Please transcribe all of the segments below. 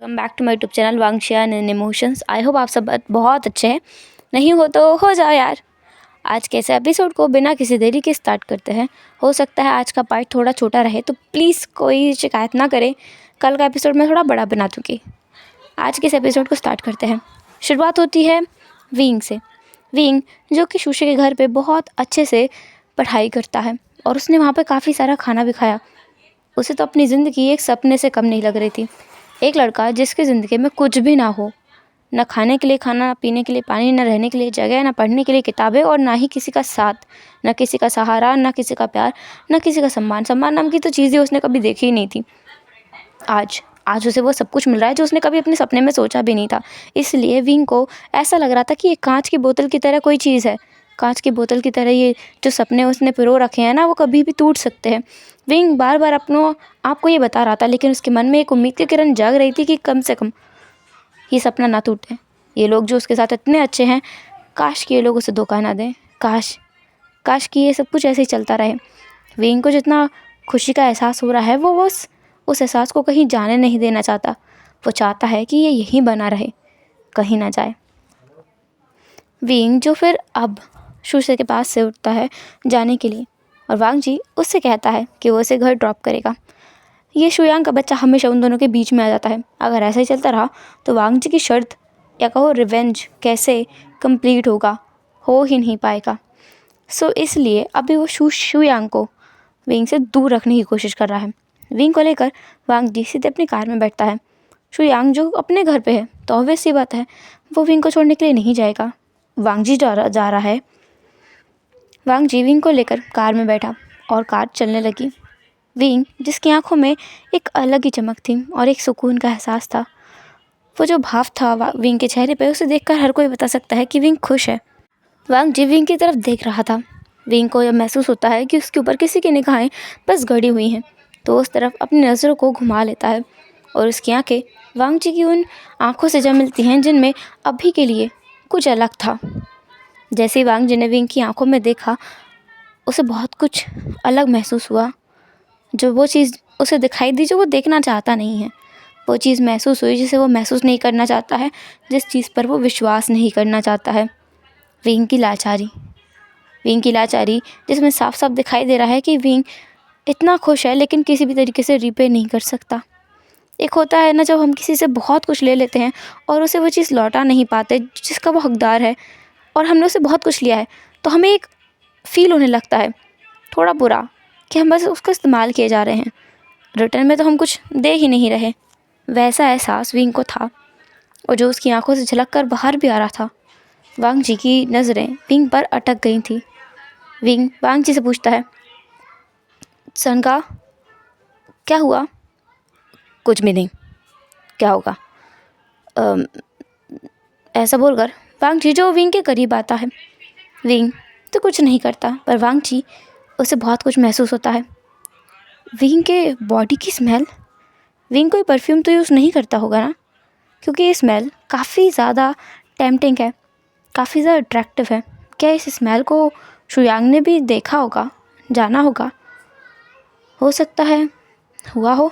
Welcome back to my YouTube channel वांगशियान and emotions. I hope आप सब बहुत अच्छे हैं। नहीं हो तो हो जाओ यार। आज के इस एपिसोड को बिना किसी देरी के स्टार्ट करते हैं। हो सकता है आज का पार्ट थोड़ा छोटा रहे, तो प्लीज़ कोई शिकायत ना करें। कल का एपिसोड मैं थोड़ा बड़ा बना दूँगी। आज के इस एपिसोड को स्टार्ट करते हैं। शुरुआत होती है विंग से। विंग जो कि शूशे के घर पे बहुत अच्छे से पढ़ाई करता है और उसने वहाँ पे काफ़ी सारा खाना भी खाया। उसे तो अपनी ज़िंदगी एक सपने से कम नहीं लग रही थी। एक लड़का जिसकी ज़िंदगी में कुछ भी ना हो, ना खाने के लिए खाना, ना पीने के लिए पानी, ना रहने के लिए जगह, ना पढ़ने के लिए किताबें और ना ही किसी का साथ, ना किसी का सहारा, ना किसी का प्यार, ना किसी का सम्मान। सम्मान नाम की तो चीज़ें उसने कभी देखी ही नहीं थी। आज उसे वो सब कुछ मिल रहा है जो उसने कभी अपने सपने में सोचा भी नहीं था। इसलिए विंग को ऐसा लग रहा था कि ये कांच की बोतल की तरह कोई चीज़ है। कांच की बोतल की तरह ये जो सपने उसने पिरो रखे हैं ना, वो कभी भी टूट सकते हैं। विंग बार बार अपनों आपको ये बता रहा था, लेकिन उसके मन में एक उम्मीद की किरण जग रही थी कि कम से कम ये सपना ना टूटे। ये लोग जो उसके साथ इतने अच्छे हैं, काश कि ये लोग उसे धोखा ना दें। काश कि ये सब कुछ ऐसे ही चलता रहे। विंग को जितना खुशी का एहसास हो रहा है, वो उस एहसास को कहीं जाने नहीं देना चाहता। वो चाहता है कि ये यहीं बना रहे, कहीं ना जाए। विंग जो फिर अब शूशे के पास से उठता है जाने के लिए, और वांग जी उससे कहता है कि वो उसे घर ड्रॉप करेगा। ये शुयांग का बच्चा हमेशा उन दोनों के बीच में आ जाता है। अगर ऐसा ही चलता रहा तो वांग जी की शर्त या कहो रिवेंज कैसे कंप्लीट होगा, हो ही नहीं पाएगा। सो इसलिए अभी वो शुयांग को विंग से दूर रखने की कोशिश कर रहा है। विंग को लेकर वांग जी सीधे अपनी कार में बैठता है। शुयांग जो अपने घर पे है, तो ऑब्वियस सी बात है वो विंग को छोड़ने के लिए नहीं जाएगा। वांग जी जा रहा है। वांग जी विंग को लेकर कार में बैठा और कार चलने लगी। विंग जिसकी आंखों में एक अलग ही चमक थी और एक सुकून का एहसास था। वो जो भाव था विंग के चेहरे पे, उसे देखकर हर कोई बता सकता है कि विंग खुश है। वांग जी विंग की तरफ देख रहा था। विंग को यह महसूस होता है कि उसके ऊपर किसी की निगाहें बस गड़ी हुई हैं, तो उस तरफ अपनी नज़रों को घुमा लेता है और उसकी आंखें वांग जी की उन आंखों से जा मिलती हैं जिनमें अभी के लिए कुछ अलग था। जैसे ही वांग जी ने विंग की आंखों में देखा, उसे बहुत कुछ अलग महसूस हुआ। जो वो चीज़ उसे दिखाई दी जो वो देखना चाहता नहीं है, वो चीज़ महसूस हुई जिसे वो महसूस नहीं करना चाहता है, जिस चीज़ पर वो विश्वास नहीं करना चाहता है। विंग की लाचारी जिसमें साफ साफ दिखाई दे रहा है कि विंग इतना खुश है लेकिन किसी भी तरीके से रिपे नहीं कर सकता। एक होता है ना, जब हम किसी से बहुत कुछ ले लेते हैं और उसे वो चीज़ लौटा नहीं पाते जिसका वो हकदार है, और हमने उसे बहुत कुछ लिया है, तो हमें एक फ़ील होने लगता है थोड़ा बुरा कि हम बस उसका इस्तेमाल किए जा रहे हैं, रिटर्न में तो हम कुछ दे ही नहीं रहे। वैसा एहसास विंग को था, और जो उसकी आंखों से झलक कर बाहर भी आ रहा था। वांग जी की नज़रें विंग पर अटक गई थी। विंग वांग जी से पूछता है, सनका क्या हुआ? कुछ भी नहीं, क्या होगा? ऐसा बोलकर वांग जी जो विंग के करीब आता है। विंग तो कुछ नहीं करता, पर वांग जी उसे बहुत कुछ महसूस होता है। विंग के बॉडी की स्मेल। विंग कोई परफ्यूम तो यूज़ नहीं करता होगा ना, क्योंकि ये स्मेल काफ़ी ज़्यादा टेम्पटिंग है, काफ़ी ज़्यादा अट्रैक्टिव है। क्या इस स्मेल को शुयांग ने भी देखा होगा, जाना होगा? हो सकता है हुआ हो।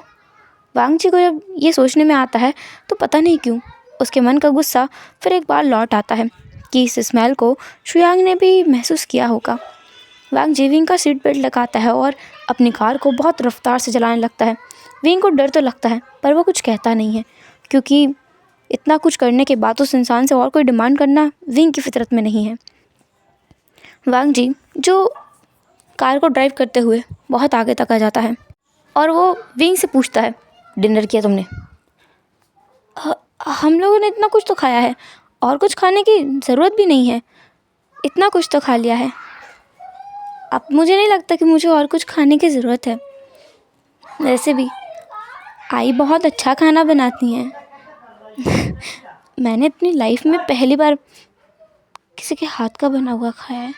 वांग जी को जब ये सोचने में आता है, तो पता नहीं क्यों उसके मन का गुस्सा फिर एक बार लौट आता है कि इस स्मेल को शुयांग ने भी महसूस किया होगा। वांग जी विंग का सीट बेल्ट लगाता है और अपनी कार को बहुत रफ्तार से चलाने लगता है। विंग को डर तो लगता है, पर वो कुछ कहता नहीं है, क्योंकि इतना कुछ करने के बाद उस इंसान से और कोई डिमांड करना विंग की फितरत में नहीं है। वांग जी जो कार को ड्राइव करते हुए बहुत आगे तक आ जाता है और वो विंग से पूछता है, डिनर किया तुमने? हम लोगों ने इतना कुछ तो खाया है, और कुछ खाने की ज़रूरत भी नहीं है, इतना कुछ तो खा लिया है। अब मुझे नहीं लगता कि मुझे और कुछ खाने की ज़रूरत है। वैसे भी आई बहुत अच्छा खाना बनाती हैं। मैंने अपनी लाइफ में पहली बार किसी के हाथ का बना हुआ खाया है।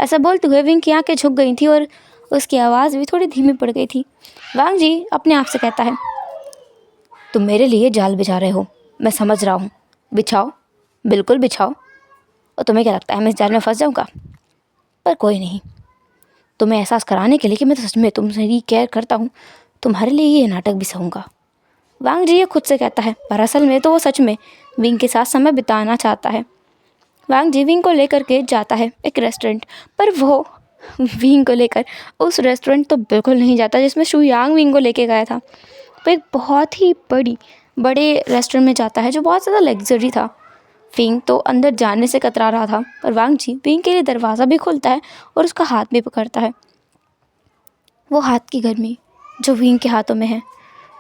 ऐसा बोलते हुए विंग की आंखें झुक गई थी और उसकी आवाज़ भी थोड़ी धीमी पड़ गई थी। वांग जी अपने आप से कहता है, तुम मेरे लिए जाल बिछा रहे हो, मैं समझ रहा हूँ। बिछाओ, बिल्कुल बिछाओ। और तुम्हें क्या लगता है मैं इस जाल में फंस जाऊँगा? पर कोई नहीं, तुम्हें एहसास कराने के लिए कि मैं सच में तुमसे ही केयर करता हूँ, तुम्हारे लिए ये नाटक भी सहूँगा। वांग जी ये खुद से कहता है, पर असल में तो वो सच में विंग के साथ समय बिताना चाहता है। वांग जी विंग को लेकर के जाता है एक रेस्टोरेंट, पर वो विंग को लेकर उस रेस्टोरेंट तो बिल्कुल नहीं जाता जिसमें शू यांग विंग को लेके गया था। वो एक बहुत ही बड़े रेस्टोरेंट में जाता है जो बहुत ज़्यादा लग्जरी था। विंग तो अंदर जाने से कतरा रहा था, पर वांग जी विंग के लिए दरवाज़ा भी खोलता है और उसका हाथ भी पकड़ता है। वो हाथ की गर्मी जो विंग के हाथों में है,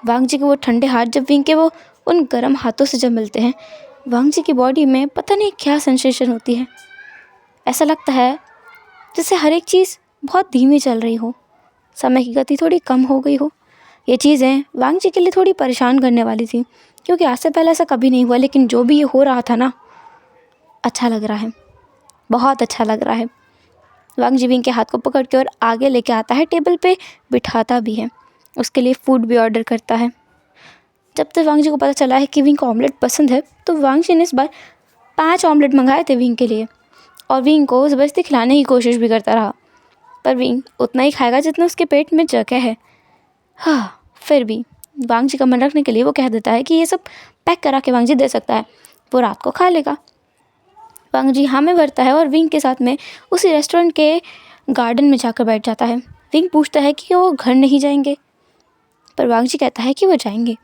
वांग जी के वो ठंडे हाथ जब विंग के वो उन गर्म हाथों से जब मिलते हैं, वांग जी की बॉडी में पता नहीं क्या सेंसेशन होती है। ऐसा लगता है जैसे हर एक चीज़ बहुत धीमी चल रही हो, समय की गति थोड़ी कम हो गई हो। ये चीज़ें वांग जी के लिए थोड़ी परेशान करने वाली थी, क्योंकि आज से पहले ऐसा कभी नहीं हुआ, लेकिन जो भी ये हो रहा था ना, अच्छा लग रहा है, बहुत अच्छा लग रहा है। वांग जी विंग के हाथ को पकड़ के और आगे लेके आता है, टेबल पे बिठाता भी है, उसके लिए फ़ूड भी ऑर्डर करता है। जब तक वांग जी को पता चला है कि विंग को ऑमलेट पसंद है, तो वांग जी ने इस बार 5 ऑमलेट मंगाए थे विंग के लिए, और विंग को ज़बरदस्ती खिलाने की कोशिश भी करता रहा, पर विंग उतना ही खाएगा जितना उसके पेट में जगह है। हाँ, फिर भी वांग जी का मन रखने के लिए वो कह देता है कि ये सब पैक करा के वांग जी दे सकता है, वो रात को खा लेगा। वांग जी हाँ में भरता है और विंग के साथ में उसी रेस्टोरेंट के गार्डन में जाकर बैठ जाता है। विंग पूछता है कि वो घर नहीं जाएंगे, पर वांग जी कहता है कि वो जाएंगे,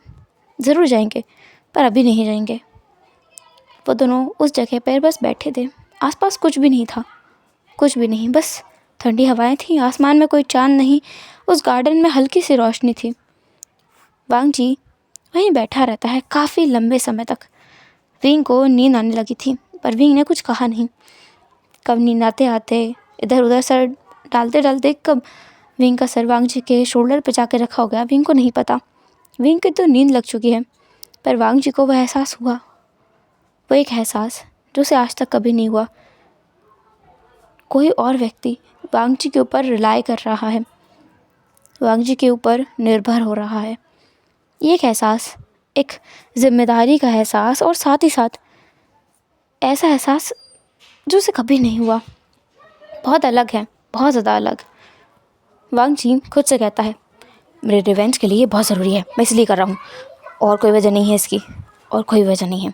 ज़रूर जाएंगे, पर अभी नहीं जाएंगे। वो दोनों उस जगह पर बस बैठे थे, आसपास कुछ भी नहीं था, कुछ भी नहीं, बस ठंडी हवाएं थी, आसमान में कोई चांद नहीं, उस गार्डन में हल्की सी रोशनी थी। वांग जी वहीं बैठा रहता है काफ़ी लंबे समय तक। विंग को नींद आने लगी थी, पर विंग ने कुछ कहा नहीं। कब नींद आते आते इधर उधर सर डालते डालते कब विंग का सर वांग जी के शोल्डर पर जाकर रखा हो गया, विंग को नहीं पता। विंग की तो नींद लग चुकी है, पर वांग जी को वह एहसास हुआ, वो एक एहसास जो उसे आज तक कभी नहीं हुआ। कोई और व्यक्ति वांग जी के ऊपर रिलाई कर रहा है, वांग जी के ऊपर निर्भर हो रहा है। ये एक एहसास, एक जिम्मेदारी का एहसास, और साथ ही साथ ऐसा एहसास जो उसे कभी नहीं हुआ, बहुत अलग है, बहुत ज़्यादा अलग। वांग जी खुद से कहता है, मेरे रिवेंज के लिए ये बहुत ज़रूरी है, मैं इसलिए कर रहा हूँ, और कोई वजह नहीं है इसकी, और कोई वजह नहीं है।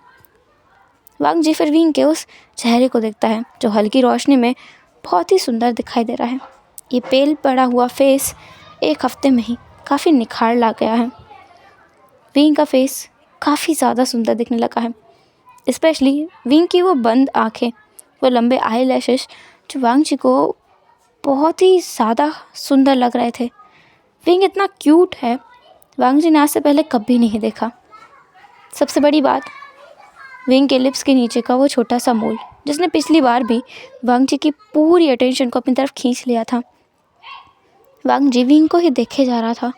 वांग जी फिर विंग के उस चेहरे को देखता है जो हल्की रोशनी में बहुत ही सुंदर दिखाई दे रहा है। ये पेल पड़ा हुआ फेस एक हफ्ते में ही काफ़ी निखार ला गया है। विंग का फेस काफ़ी ज़्यादा सुंदर दिखने लगा है, स्पेशली विंग की वो बंद आँखें, वो लंबे आई लैशेस जो वांग जी को बहुत ही ज़्यादा सुंदर लग रहे थे। विंग इतना क्यूट है, वांग जी ने आज से पहले कभी नहीं देखा। सबसे बड़ी बात, विंग के लिप्स के नीचे का वो छोटा सा मोल जिसने पिछली बार भी वांग जी की पूरी अटेंशन को अपनी तरफ खींच लिया था। वांग जी विंग को ही देखे जा रहा था।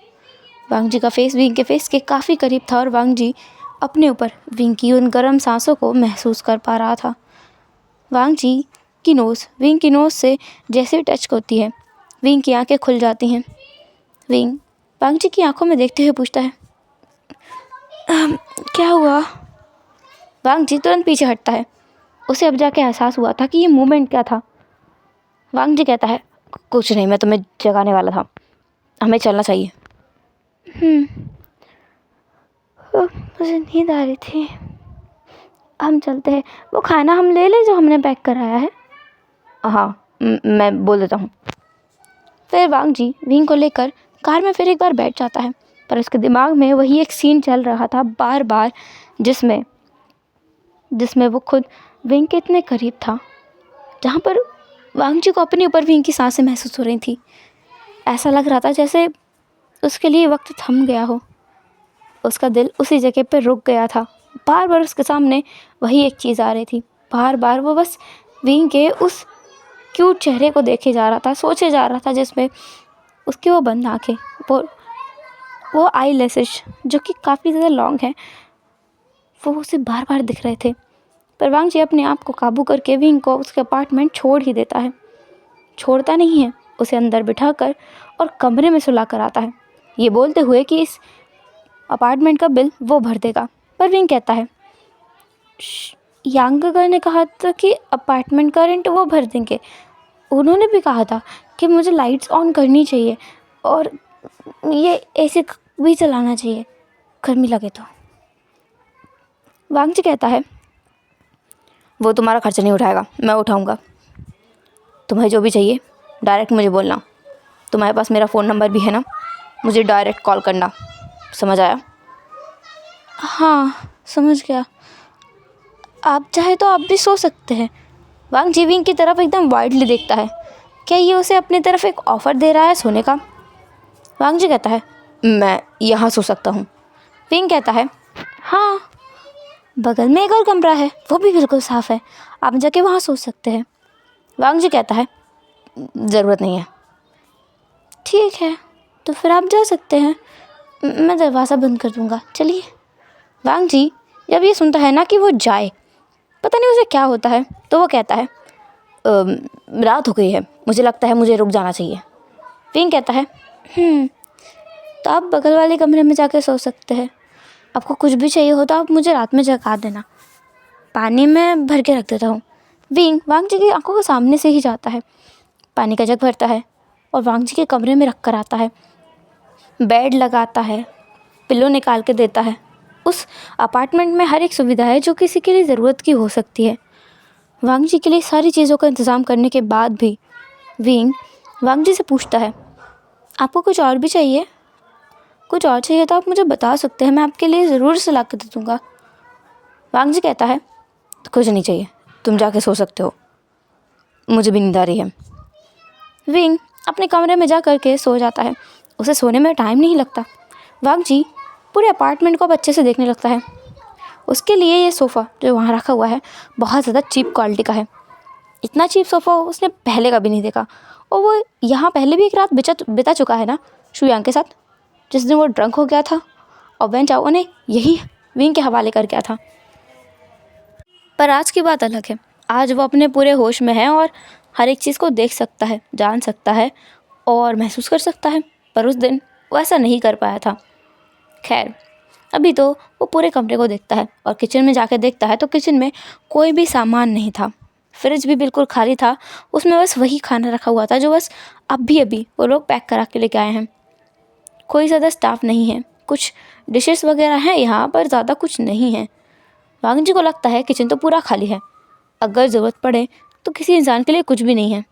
वांग जी का फेस विंग के फेस के काफ़ी करीब था, और वांग जी अपने ऊपर विंग की उन गर्म सांसों को महसूस कर पा रहा था। वांग जी की नोज़ विंग की नोज़ से जैसे टच होती है, विंग की आंखें खुल जाती हैं। विंग वांग जी की आंखों में देखते हुए पूछता है, क्या हुआ? वांग जी तुरंत पीछे हटता है। उसे अब जाके एहसास हुआ था कि ये मूवमेंट क्या था। वांग जी कहता है, कुछ नहीं, मैं तुम्हें जगाने वाला था, हमें चलना चाहिए। मुझे नींद आ रही थी, हम चलते हैं। वो खाना हम ले लें जो हमने पैक कराया है? हाँ, मैं बोल देता हूँ। फिर वांग जी विंग को लेकर कार में फिर एक बार बैठ जाता है, पर उसके दिमाग में वही एक सीन चल रहा था बार बार, जिसमें वो खुद विंग के इतने करीब था, जहाँ पर वांग जी को अपने ऊपर विंग की सांसें महसूस हो रही थी। ऐसा लग रहा था जैसे उसके लिए वक्त थम गया हो, उसका दिल उसी जगह पर रुक गया था। बार बार उसके सामने वही एक चीज़ आ रही थी, बार बार वो बस विंग के उस क्यूट चेहरे को देखे जा रहा था, सोचे जा रहा था, जिसमें उसकी वो बंद आँखें, वो आई लैशेस जो कि काफ़ी ज़्यादा लॉन्ग है, वो उसे बार बार दिख रहे थे। पर वांग जी अपने आप को काबू करके विंग को उसके अपार्टमेंट छोड़ ही देता है। छोड़ता नहीं है, उसे अंदर बिठाकर और कमरे में सुला कर आता है, ये बोलते हुए कि इस अपार्टमेंट का बिल वो भर देगा। पर विंग कहता है, यांग ने कहा था कि अपार्टमेंट का रेंट वो भर देंगे, उन्होंने भी कहा था कि मुझे लाइट्स ऑन करनी चाहिए और ये एसी भी चलाना चाहिए। गर्मी लगे तो। वांग जी कहता है, वो तुम्हारा खर्चा नहीं उठाएगा, मैं उठाऊँगा। तुम्हें जो भी चाहिए डायरेक्ट मुझे बोलना। तुम्हारे पास मेरा फ़ोन नंबर भी है ना, मुझे डायरेक्ट कॉल करना, समझ आया? हाँ समझ गया। आप चाहे तो आप भी सो सकते हैं। वांग जी विंग की तरफ एकदम वाइडली देखता है। क्या ये उसे अपनी तरफ एक ऑफ़र दे रहा है सोने का? वांग जी कहता है, मैं यहाँ सो सकता हूँ। विंग कहता है, हाँ बगल में एक और कमरा है, वो भी बिल्कुल साफ़ है, आप जाके वहाँ सो सकते हैं। वांग जी कहता है, ज़रूरत नहीं है। ठीक है तो फिर आप जा सकते हैं, मैं दरवाज़ा बंद कर दूँगा, चलिए। वांग जी जब ये सुनता है ना कि वो जाए, पता नहीं उसे क्या होता है, तो वो कहता है, रात हो गई है, मुझे लगता है मुझे रुक जाना चाहिए। विंग कहता है, तो आप बगल वाले कमरे में जाकर सो सकते हैं। आपको कुछ भी चाहिए हो तो आप मुझे रात में जगा देना, पानी में भर के रख देता हूँ। विंग वांग जी की आंखों के सामने से ही जाता है, पानी का जग भरता है और वांग जी के कमरे में रख कर आता है। बेड लगाता है, पिल्लो निकाल के देता है। उस अपार्टमेंट में हर एक सुविधा है जो किसी के लिए ज़रूरत की हो सकती है। वांग जी के लिए सारी चीज़ों का इंतज़ाम करने के बाद भी विंग वांग जी से पूछता है, आपको कुछ और भी चाहिए? कुछ और चाहिए तो आप मुझे बता सकते हैं, मैं आपके लिए ज़रूर से ला कर दे दूँगा। वांग जी कहता है, तो कुछ नहीं चाहिए, तुम जाके सो सकते हो, मुझे भी नींद आ रही है। विंग अपने कमरे में जा कर के सो जाता है। उसे सोने में टाइम नहीं लगता। वांग जी पूरे अपार्टमेंट को अब अच्छे से देखने लगता है। उसके लिए ये सोफ़ा जो वहाँ रखा हुआ है बहुत ज़्यादा चीप क्वालिटी का है। इतना चीप सोफ़ा उसने पहले कभी नहीं देखा। और वो यहाँ पहले भी एक रात बिता चुका है ना शुयांग के साथ, जिस दिन वो ड्रंक हो गया था और वेन चाओ ने यही विंग के हवाले कर गया था। पर आज की बात अलग है। आज वो अपने पूरे होश में है और हर एक चीज़ को देख सकता है, जान सकता है और महसूस कर सकता है। पर उस दिन वो ऐसा नहीं कर पाया था। खैर अभी तो वो पूरे कमरे को देखता है और किचन में जाकर देखता है तो किचन में कोई भी सामान नहीं था। फ्रिज भी बिल्कुल खाली था, उसमें बस वही खाना रखा हुआ था जो बस अभी वो लोग पैक करा के लेके आए हैं। कोई ज़्यादा स्टाफ नहीं है, कुछ डिशेस वगैरह हैं यहाँ पर, ज़्यादा कुछ नहीं है। वांग जी को लगता है किचन तो पूरा खाली है, अगर ज़रूरत पड़े तो किसी इंसान के लिए कुछ भी नहीं है।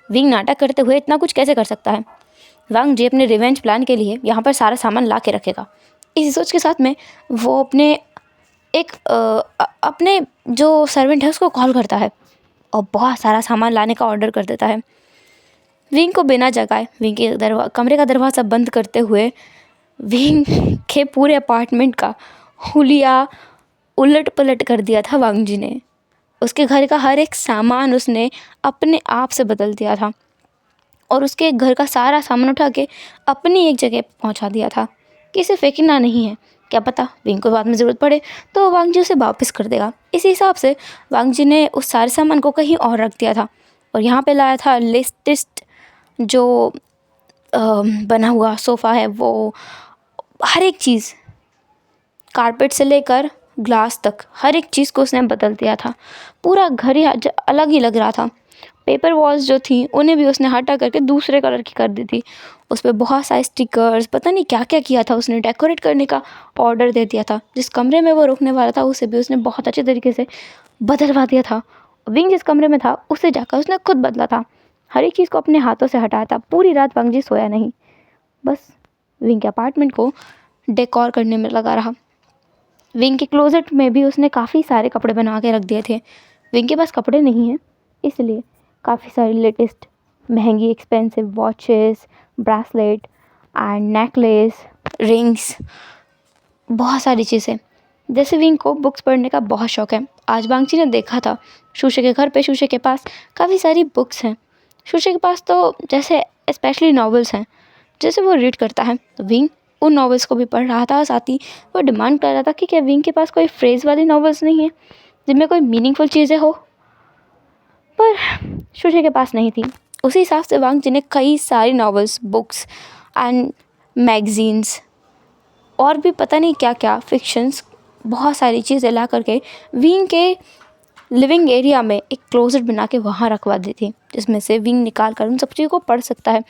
विंग नाटक करते हुए इतना कुछ कैसे कर सकता है? वांग जी अपने रिवेंज प्लान के लिए यहाँ पर सारा सामान ला के रखेगा। इसी सोच के साथ में वो अपने जो सर्वेंट है उसको कॉल करता है और बहुत सारा सामान लाने का ऑर्डर कर देता है। विंग को बिना जगाए विंग के कमरे का दरवाज़ा बंद करते हुए विंग के पूरे अपार्टमेंट का हुलिया उलट पलट कर दिया था वांग जी ने। उसके घर का हर एक सामान उसने अपने आप से बदल दिया था और उसके घर का सारा सामान उठा के अपनी एक जगह पहुंचा दिया था कि इसे फेंकना नहीं है, क्या पता विंग को बाद में ज़रूरत पड़े तो वांग जी उसे वापस कर देगा। इसी हिसाब से वांग जी ने उस सारे सामान को कहीं और रख दिया था और यहाँ पे लाया था लेटेस्ट जो बना हुआ सोफ़ा है, वो हर एक चीज़ कारपेट से लेकर ग्लास तक हर एक चीज़ को उसने बदल दिया था। पूरा घर ही अलग ही लग रहा था। पेपर वॉल्स जो थी उन्हें भी उसने हटा करके दूसरे कलर की कर दी थी। उस पर बहुत सारे स्टिकर्स, पता नहीं क्या क्या किया था उसने, डेकोरेट करने का ऑर्डर दे दिया था। जिस कमरे में वो रुकने वाला था उसे भी उसने बहुत अच्छे तरीके से बदलवा दिया था। विंग जिस कमरे में था उससे जाकर उसने खुद बदला था, हर एक चीज़ को अपने हाथों से हटाया था। पूरी रात वांग जी सोया नहीं, बस विंग के अपार्टमेंट को डेकोर करने में लगा रहा। विंग के क्लोजेट में भी उसने काफ़ी सारे कपड़े बना के रख दिए थे। विंग के पास कपड़े नहीं हैं, इसलिए काफ़ी सारी लेटेस्ट महंगी expensive watches, bracelet and necklace, rings, बहुत सारी चीज़ें। जैसे विंग को बुक्स पढ़ने का बहुत शौक़ है। आज वांग जी ने देखा था शूशे के घर पे, शूशे के पास काफ़ी सारी बुक्स हैं। शूशे के पास तो जैसे स्पेशली नॉवेल्स हैं जैसे वो रीड करता है, तो विंग उन नॉवेल्स को भी पढ़ रहा था। साथ ही वो डिमांड कर रहा था कि क्या विंग के पास कोई फ्रेज़ वाली नॉवेल्स नहीं है जिनमें कोई मीनिंगफुल चीज़ें हो, पर शूशे के पास नहीं थी। उसी हिसाब से वांग जी ने कई सारी नॉवेल्स, बुक्स एंड मैगज़ीन्स और भी पता नहीं क्या क्या फिक्शंस, बहुत सारी चीज़ें ला करके विंग के लिविंग एरिया में एक क्लोजेट बना के वहाँ रखवा दी थी, जिसमें से विंग निकाल कर उन सब चीज़ों को पढ़ सकता है।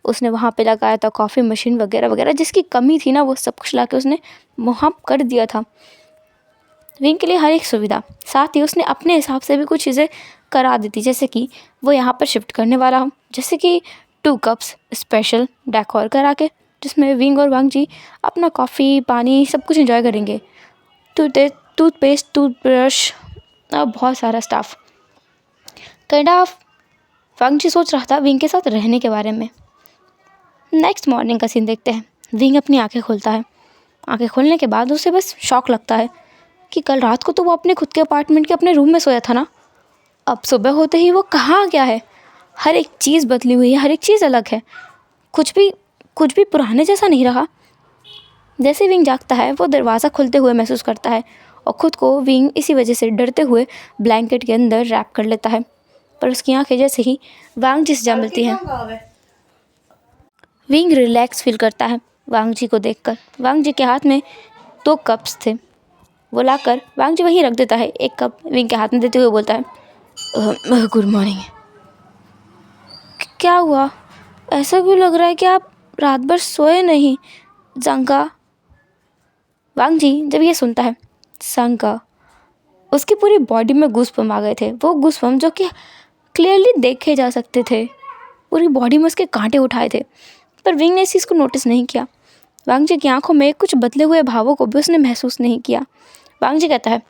उसने वहाँ पे लगाया था कॉफ़ी मशीन वगैरह वगैरह, जिसकी कमी थी ना वो सब कुछ ला के उसने वहाँ कर दिया था विंग के लिए हर एक सुविधा। साथ ही उसने अपने हिसाब से भी कुछ चीज़ें करा दी थी, जैसे कि वो यहाँ पर शिफ्ट करने वाला हूँ, जैसे कि 2 कप्स स्पेशल डेकोर करा के, जिसमें विंग और वांग जी अपना कॉफ़ी पानी सब कुछ एंजॉय करेंगे। टूथपेस्ट, टूथब्रश और बहुत सारा स्टाफ। काइंड ऑफ वांग जी सोच रहा था विंग के साथ रहने के बारे में। नेक्स्ट मॉर्निंग का सीन देखते हैं। विंग अपनी आंखें खोलता है। आंखें खोलने के बाद उसे बस शॉक लगता है कि कल रात को तो वो अपने खुद के अपार्टमेंट के अपने रूम में सोया था ना, अब सुबह होते ही वो कहाँ गया है। हर एक चीज़ बदली हुई है, हर एक चीज़ अलग है, कुछ भी पुराने जैसा नहीं रहा। जैसे विंग जागता है वो दरवाज़ा खुलते हुए महसूस करता है और ख़ुद को विंग इसी वजह से डरते हुए ब्लैंकेट के अंदर रैप कर लेता है। पर उसकी आंखें जैसे ही वांग जी से जा मिलती हैं, विंग रिलैक्स फील करता है वांग जी को देखकर। वांग जी के हाथ में 2 कप्स थे, वो लाकर वांग जी वहीं रख देता है। एक कप विंग के हाथ में देते हुए बोलता है, गुड मॉर्निंग। क्या हुआ? ऐसा क्यों लग रहा है कि आप रात भर सोए नहीं, जंगा? वांग जी जब ये सुनता है संगा, उसकी पूरी बॉडी में गूज़बम्प आ गए थे। वो गूज़बम्प जो कि क्लियरली देखे जा सकते थे, पूरी बॉडी में उसके कांटे उठाए थे। पर विंग ने इस चीज़ को नोटिस नहीं किया। वांग जी की आंखों में कुछ बदले हुए भावों को भी उसने महसूस नहीं किया। वांग जी कहता है,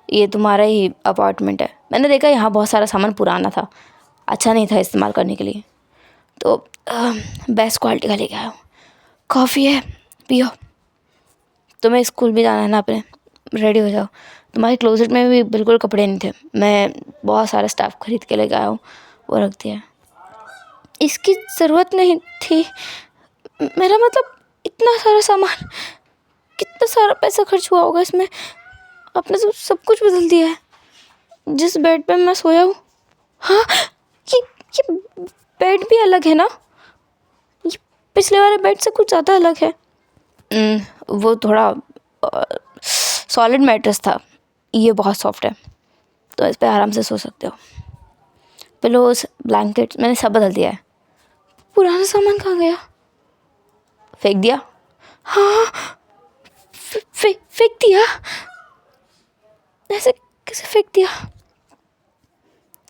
ये तुम्हारा ही अपार्टमेंट है। मैंने देखा यहाँ बहुत सारा सामान पुराना था, अच्छा नहीं था इस्तेमाल करने के लिए, तो बेस्ट क्वालिटी का लेके आया हूँ। कॉफ़ी है, पियो। तुम्हें स्कूल भी जाना है ना अपने, रेडी हो जाओ। तुम्हारे क्लोजेट में भी बिल्कुल कपड़े नहीं थे, मैं बहुत सारा स्टाफ खरीद के लेके आया हूँ, वो रख दिया। इसकी ज़रूरत नहीं थी, मेरा मतलब इतना सारा सामान, कितना सारा पैसा खर्च हुआ होगा इसमें, आपने तो सब कुछ बदल दिया है। जिस बेड पे मैं सोया हूँ, हाँ ये बेड भी अलग है ना, ये पिछले वाले बेड से कुछ ज़्यादा अलग है। वो थोड़ा सॉलिड मैट्रेस था, ये बहुत सॉफ्ट है, तो इस पर आराम से सो सकते हो। पिलोज, ब्लैंकेट्स मैंने सब बदल दिया है। पुराना सामान कहाँ गया? फेंक दिया। हाँ, फेंक दिया? ऐसे कैसे फेंक दिया?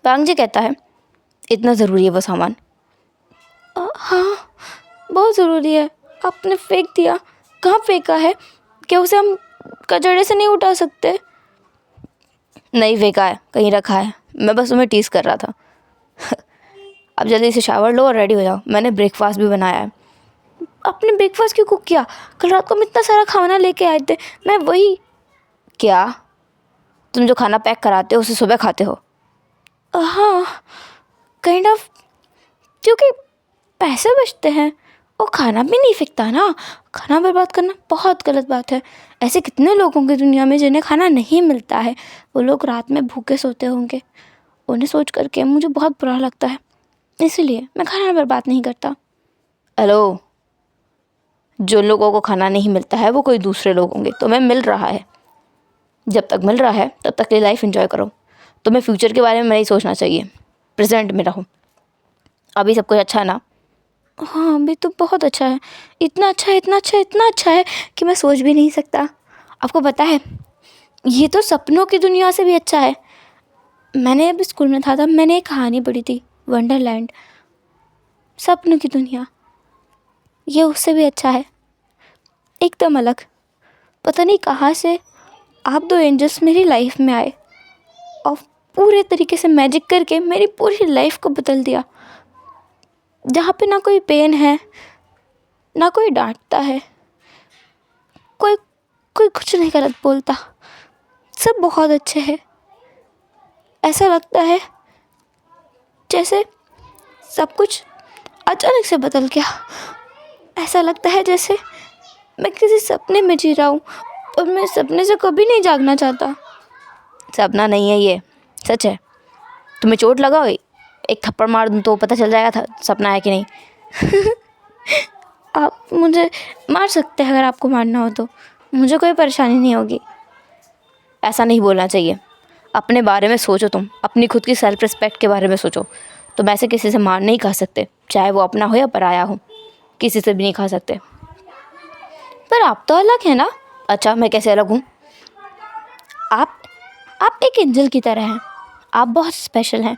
वांग जी कहता है, इतना ज़रूरी है वो सामान? हाँ, बहुत ज़रूरी है। आपने फेंक दिया, कहाँ फेंका है? क्या उसे हम कचड़े से नहीं उठा सकते? नहीं फेंका है, कहीं रखा है, मैं बस तुम्हें टीज़ कर रहा था। अब जल्दी से शावर लो और रेडी हो जाओ, मैंने ब्रेकफास्ट भी बनाया है। आपने ब्रेकफास्ट क्यों कुक किया? कल रात को हम इतना सारा खाना लेके आए थे, मैं वही। क्या तुम जो खाना पैक कराते हो उसे सुबह खाते हो? हाँ, काइंड ऑफ, क्योंकि पैसे बचते हैं और खाना भी नहीं फेंकता ना। खाना बर्बाद करना बहुत गलत बात है। ऐसे कितने लोगों की दुनिया में जिन्हें खाना नहीं मिलता है, वो लोग रात में भूखे सोते होंगे, उन्हें सोच करके मुझे बहुत बुरा लगता है, इसलिए मैं खाना बर्बाद नहीं करता। हेलो, जो लोगों को खाना नहीं मिलता है वो कोई दूसरे लोग होंगे, तुम्हें मिल रहा है। जब तक मिल रहा है तब तक ये लाइफ एंजॉय करो। तुम्हें फ्यूचर के बारे में नहीं सोचना चाहिए, प्रेजेंट में रहो। अभी सब कुछ अच्छा है ना? हाँ, अभी तो बहुत अच्छा है, इतना अच्छा है, इतना अच्छा है, इतना अच्छा है कि मैं सोच भी नहीं सकता। आपको पता है, ये तो सपनों की दुनिया से भी अच्छा है। मैंने अभी स्कूल में था तब मैंने एक कहानी पढ़ी थी, वंडरलैंड, सपनों की दुनिया। ये उससे भी अच्छा है, एकदम अलग। पता नहीं कहाँ से आप 2 एंजल्स मेरी लाइफ में आए और पूरे तरीके से मैजिक करके मेरी पूरी लाइफ को बदल दिया। जहाँ पे ना कोई पेन है, ना कोई डांटता है, कोई कुछ नहीं गलत बोलता, सब बहुत अच्छे हैं। ऐसा लगता है जैसे सब कुछ अचानक से बदल गया। ऐसा लगता है जैसे मैं किसी सपने में जी रहा हूँ और मैं सपने से कभी नहीं जागना चाहता। सपना नहीं है ये, सच है। तुम्हें चोट लगा हुई, एक थप्पड़ मार दूँ तो पता चल जाएगा था सपना है कि नहीं। आप मुझे मार सकते हैं अगर आपको मारना हो तो, मुझे कोई परेशानी नहीं होगी। ऐसा नहीं बोलना चाहिए। अपने बारे में सोचो, तुम अपनी खुद की सेल्फ रिस्पेक्ट के बारे में सोचो। तुम ऐसे किसी से मार नहीं खा सकते, चाहे वो अपना हो या पराया हो, किसी से भी नहीं खा सकते। पर आप तो अलग हैं ना। अच्छा, मैं कैसे अलग हूँ? आप एक एंजल की तरह हैं। आप बहुत स्पेशल हैं,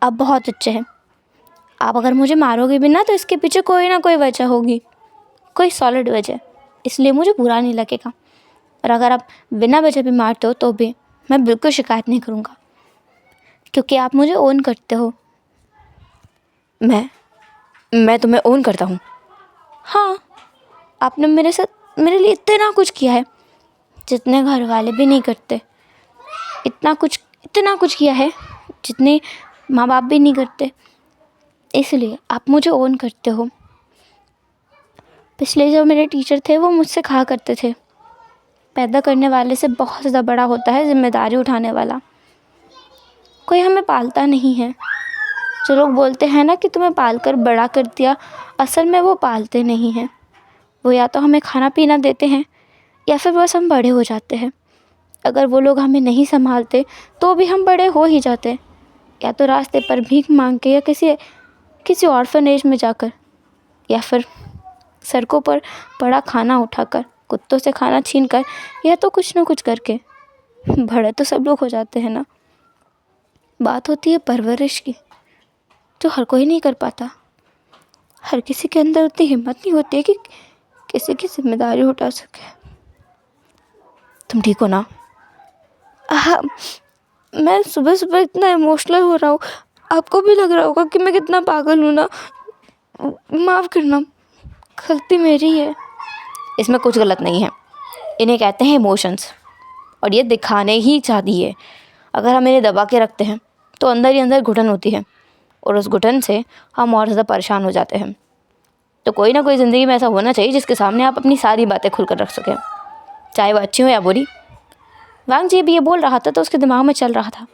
आप बहुत अच्छे हैं। आप अगर मुझे मारोगे भी ना तो इसके पीछे कोई ना कोई वजह होगी, कोई सॉलिड वजह, इसलिए मुझे बुरा नहीं लगेगा। और अगर आप बिना वजह भी मारते हो तो भी मैं बिल्कुल शिकायत नहीं करूँगा, क्योंकि आप मुझे ओन करते हो। मैं तुम्हें ओन करता हूँ? हाँ, आपने मेरे लिए इतना कुछ किया है जितने घर वाले भी नहीं करते। इतना कुछ किया है जितने माँ बाप भी नहीं करते, इसलिए आप मुझे ओन करते हो। पिछले जो मेरे टीचर थे वो मुझसे कहा करते थे, पैदा करने वाले से बहुत ज़्यादा बड़ा होता है जिम्मेदारी उठाने वाला। कोई हमें पालता नहीं है। जो लोग बोलते हैं ना कि तुम्हें पाल कर बड़ा कर दिया, असल में वो पालते नहीं हैं। वो या तो हमें खाना पीना देते हैं या फिर बस हम बड़े हो जाते हैं। अगर वो लोग हमें नहीं संभालते तो भी हम बड़े हो ही जाते, या तो रास्ते पर भीख मांग के, या किसी ऑर्फनेज में जाकर, या फिर सड़कों पर पड़ा खाना उठाकर, कुत्तों से खाना छीन कर, या तो कुछ ना कुछ करके। बड़े तो सब लोग हो जाते हैं ना। बात होती है परवरिश की, जो हर कोई नहीं कर पाता। हर किसी के अंदर उतनी हिम्मत नहीं होती है कि किसी की जिम्मेदारी उठा सके। तुम ठीक हो ना? हाँ, मैं सुबह सुबह इतना इमोशनल हो रहा हूँ, आपको भी लग रहा होगा कि मैं कितना पागल हूँ ना। माफ़ करना, गलती मेरी है। इसमें कुछ गलत नहीं है, इन्हें कहते हैं इमोशंस, और ये दिखाने ही चाहती है। अगर हम इन्हें दबा के रखते हैं तो अंदर ही अंदर घुटन होती है, और उस घुटन से हम और ज़्यादा परेशान हो जाते हैं। तो कोई ना कोई ज़िंदगी में ऐसा होना चाहिए जिसके सामने आप अपनी सारी बातें खुलकर रख सकें, चाहे वो अच्छी हो या बुरी। वांग जी भी ये बोल रहा था तो उसके दिमाग में चल रहा था,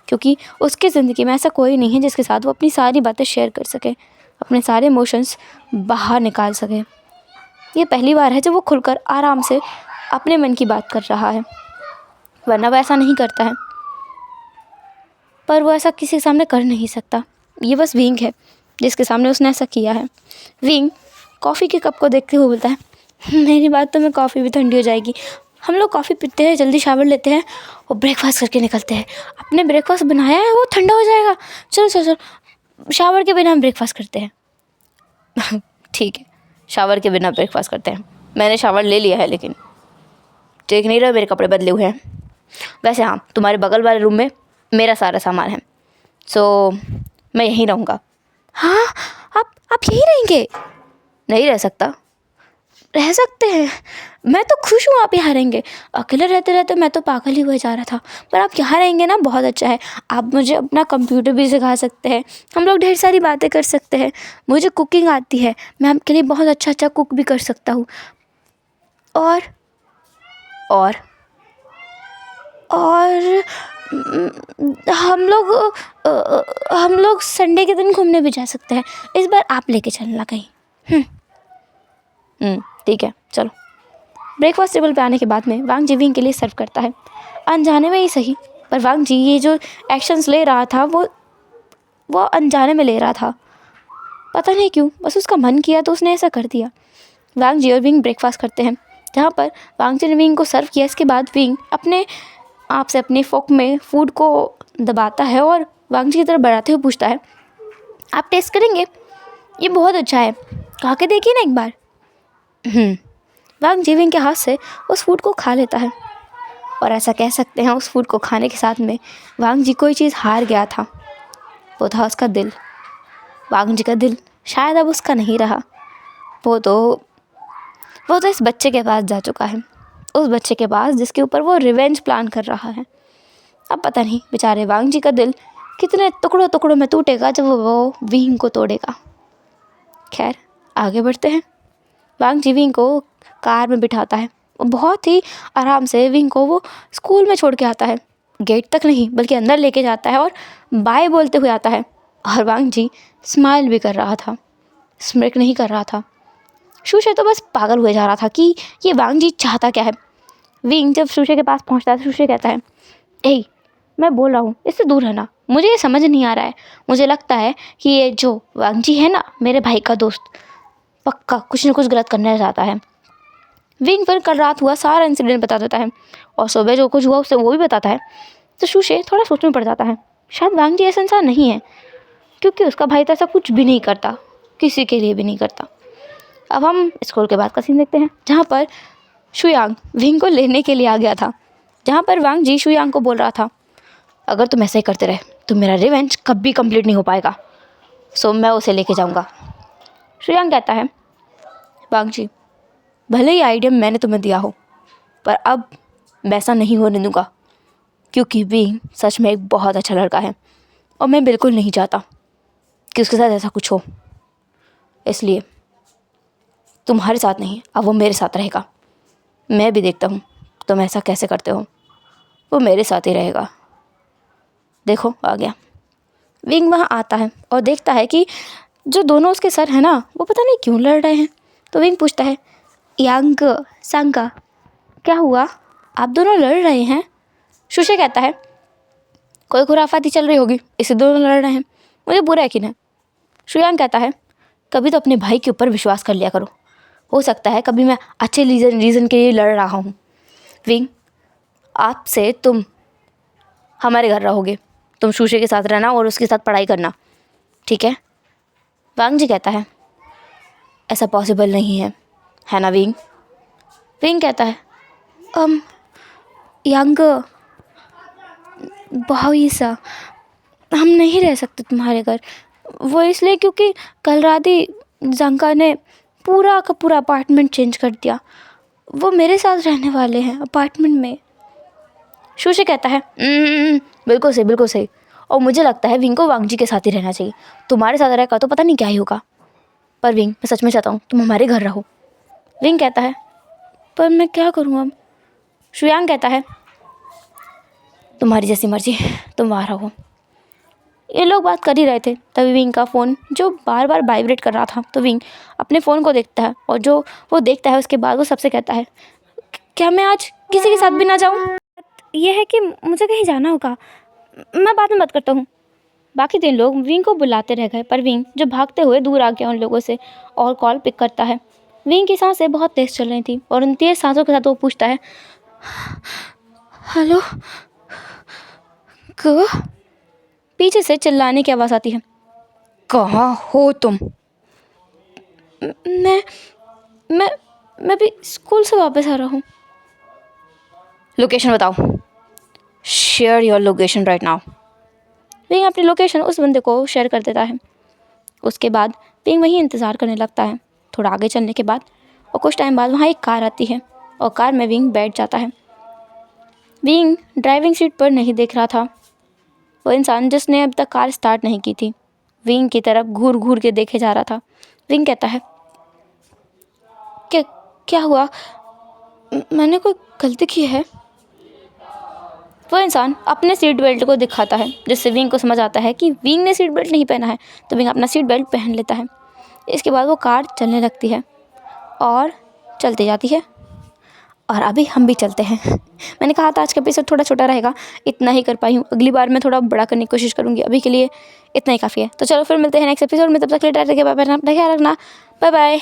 क्योंकि उसकी ज़िंदगी में ऐसा कोई नहीं है जिसके साथ वो अपनी सारी बातें शेयर कर सके, अपने सारे इमोशंस बाहर निकाल सके। ये पहली बार है जब वो खुलकर आराम से अपने मन की बात कर रहा है, वरना वो ऐसा नहीं करता है। पर वो ऐसा किसी के सामने कर नहीं सकता। ये बस विंग है जिसके सामने उसने ऐसा किया है। विंग कॉफ़ी के कप को देखते हुए बोलता है, मेरी बात तो में कॉफ़ी भी ठंडी हो जाएगी। हम लोग कॉफ़ी पीते हैं, जल्दी शावर लेते हैं और ब्रेकफास्ट करके निकलते हैं। अपने ब्रेकफास्ट बनाया है वो ठंडा हो जाएगा, चलो चलो चलो, शावर के बिना हम ब्रेकफास्ट करते हैं। ठीक है, शावर के बिना ब्रेकफास्ट करते हैं। मैंने शावर ले लिया है, लेकिन देख नहीं रहा मेरे कपड़े बदले हुए हैं। वैसे हाँ, तुम्हारे बगल वाले रूम में मेरा सारा सामान है, सो मैं यहीं रहूँगा। हाँ, आप यहीं रहेंगे? नहीं रह सकता। रह सकते हैं, मैं तो खुश हूँ आप यहाँ रहेंगे। अकेले रहते रहते मैं तो पागल ही हुए जा रहा था, पर आप यहाँ रहेंगे ना, बहुत अच्छा है। आप मुझे अपना कंप्यूटर भी सिखा सकते हैं, हम लोग ढेर सारी बातें कर सकते हैं। मुझे कुकिंग आती है, मैं आपके लिए बहुत अच्छा कुक भी कर सकता हूँ। और और और हम लोग संडे के दिन घूमने भी जा सकते हैं। इस बार आप लेके चलना कहीं। ठीक है, चलो। ब्रेकफास्ट टेबल पे आने के बाद में वांग जी विंग के लिए सर्व करता है, अनजाने में ही सही, पर वांग जी ये जो एक्शंस ले रहा था वो अनजाने में ले रहा था। पता नहीं क्यों, बस उसका मन किया तो उसने ऐसा कर दिया। वांग जी और विंग ब्रेकफास्ट करते हैं, जहाँ पर वांग जी ने विंग को सर्व किया। इसके बाद विंग अपने आप से अपने फोक में फूड को दबाता है और वांग जी की तरफ बढ़ाते हुए पूछता है, आप टेस्ट करेंगे? ये बहुत अच्छा है, खा के देखिए ना एक बार। वांग जी विंग के हाथ से उस फूड को खा लेता है, और ऐसा कह सकते हैं उस फूड को खाने के साथ में वांग जी कोई चीज़ हार गया था। वो था उसका दिल। वांग जी का दिल शायद अब उसका नहीं रहा। वो तो इस बच्चे के पास जा चुका है, उस बच्चे के पास जिसके ऊपर वो रिवेंज प्लान कर रहा है। अब पता नहीं बेचारे वांग जी का दिल कितने टुकड़ों टुकड़ों में टूटेगा जब वो विंग को तोड़ेगा। खैर, आगे बढ़ते हैं। वांग जी विंग को कार में बिठाता है, बहुत ही आराम से विंग को वो स्कूल में छोड़ के आता है। गेट तक नहीं बल्कि अंदर लेके जाता है और बाय बोलते हुए आता है। और वांग जी स्माइल भी कर रहा था, स्मिर्क नहीं कर रहा था। शूशे तो बस पागल हुए जा रहा था कि ये वांग जी चाहता क्या है। विंग जब शूशे के पास पहुंचता है, शूशे कहता है, ए मैं बोल रहा हूँ इससे दूर रहना। मुझे ये समझ नहीं आ रहा है, मुझे लगता है कि ये जो वांगजी है ना, मेरे भाई का दोस्त, पक्का कुछ न कुछ गलत करना चाहता है। विंग फिर कल रात हुआ सारा इंसिडेंट बता देता है और सुबह जो कुछ हुआ उससे वो भी बताता है। तो शुशे थोड़ा सोच में पड़ जाता है, शायद वांगजी ऐसा इंसान नहीं है, क्योंकि उसका भाई तो ऐसा कुछ भी नहीं करता, किसी के लिए भी नहीं करता। अब हम स्कूल के बाद का सीन देखते हैं, जहाँ पर शुयांग विंग को लेने के लिए आ गया था, जहाँ पर वांगजी शुयांग को बोल रहा था, अगर तुम ऐसे ही करते रहे तो मेरा रिवेंज कभी कंप्लीट नहीं हो पाएगा, सो मैं उसे लेके जाऊँगा। शुयांग कहता है, वांगजी भले ही आइडिया मैंने तुम्हें दिया हो, पर अब वैसा नहीं होने दूँगा, क्योंकि विंग सच में एक बहुत अच्छा लड़का है और मैं बिल्कुल नहीं चाहता कि उसके साथ ऐसा कुछ हो। इसलिए तुम्हारे साथ नहीं, अब वो मेरे साथ रहेगा। मैं भी देखता हूँ तुम ऐसा कैसे करते हो, वो मेरे साथ ही रहेगा। देखो आ गया। विंग वहाँ आता है और देखता है कि जो दोनों उसके सर हैं ना, वो पता नहीं क्यों लड़ रहे हैं। तो विंग पूछता है, यांग सांगा क्या हुआ, आप दोनों लड़ रहे हैं? शुशे कहता है, कोई खुराफाती चल रही होगी, इसे दोनों लड़ रहे हैं, मुझे बुरा यकीन है। शुयांग कहता है, कभी तो अपने भाई के ऊपर विश्वास कर लिया करो, हो सकता है कभी मैं अच्छे रीज़न के लिए लड़ रहा हूँ। विंग आपसे तुम हमारे घर रहोगे, तुम शुशे के साथ रहना और उसके साथ पढ़ाई करना, ठीक है? वांगजी कहता है, ऐसा पॉसिबल नहीं है ना विंग? विंग कहता है, यांग भाई सा, हम नहीं रह सकते तुम्हारे घर, वो इसलिए क्योंकि कल रात ही जंका ने पूरा का पूरा अपार्टमेंट चेंज कर दिया, वो मेरे साथ रहने वाले हैं अपार्टमेंट में। शुशे कहता है, बिल्कुल सही बिल्कुल सही, और मुझे लगता है विंग को वांगजी के साथ ही रहना चाहिए, तुम्हारे साथ रहेगा तो पता नहीं क्या ही होगा। पर विंग मैं सच में चाहता हूँ तुम हमारे घर रहो। विंग कहता है, पर मैं क्या करूँ अब? शुयांग कहता है, तुम्हारी जैसी मर्जी, तुम वहाँ रहो। ये लोग बात कर ही रहे थे, तभी विंग का फ़ोन जो बार बार वाइब्रेट कर रहा था, तो विंग अपने फ़ोन को देखता है और जो वो देखता है उसके बाद वो सबसे कहता है, क्या मैं आज किसी के साथ भी ना जाऊँ? ये है कि मुझे कहीं जाना होगा, मैं बाद में बात करता हूँ। बाकी 3 लोग विंग को बुलाते रह गए, पर विंग जो भागते हुए दूर आ गया उन लोगों से और कॉल पिक करता है। विंग की सांसें बहुत तेज़ चल रही थी और उन तेज़ सांसों के साथ वो पूछता है, हेलो को? पीछे से चिल्लाने की आवाज़ आती है, कहाँ हो तुम? मैं मैं भी स्कूल से वापस आ रहा हूँ। लोकेशन बताओ, share your location right now. Wing अपनी लोकेशन उस बंदे को शेयर कर देता है। उसके बाद विंग वहीं इंतज़ार करने लगता है। थोड़ा आगे चलने के बाद और कुछ टाइम बाद वहाँ एक कार आती है और कार में विंग बैठ जाता है। विंग ड्राइविंग सीट पर नहीं देख रहा था, वो इंसान जिसने अब तक कार स्टार्ट नहीं की थी विंग की तरफ घूर घूर के देखे जा रहा था। विंग कहता है, क्या हुआ, मैंने कोई गलती की है? वो इंसान अपने सीट बेल्ट को दिखाता है, जिससे विंग को समझ आता है कि विंग ने सीट बेल्ट नहीं पहना है, तो विंग अपना सीट बेल्ट पहन लेता है। इसके बाद वो कार चलने लगती है और चलती जाती है और अभी हम भी चलते हैं। मैंने कहा था आज का एपिसोड थोड़ा छोटा रहेगा, इतना ही कर पाई हूँ, अगली बार मैं थोड़ा बड़ा करने की कोशिश करूँगी, अभी के लिए इतना ही काफ़ी है। तो चलो फिर मिलते हैं नेक्स्ट एपिसोड में, तब तक के लिए टाटा के बाय बाय, अपना ख्याल रखना, बाय बाय।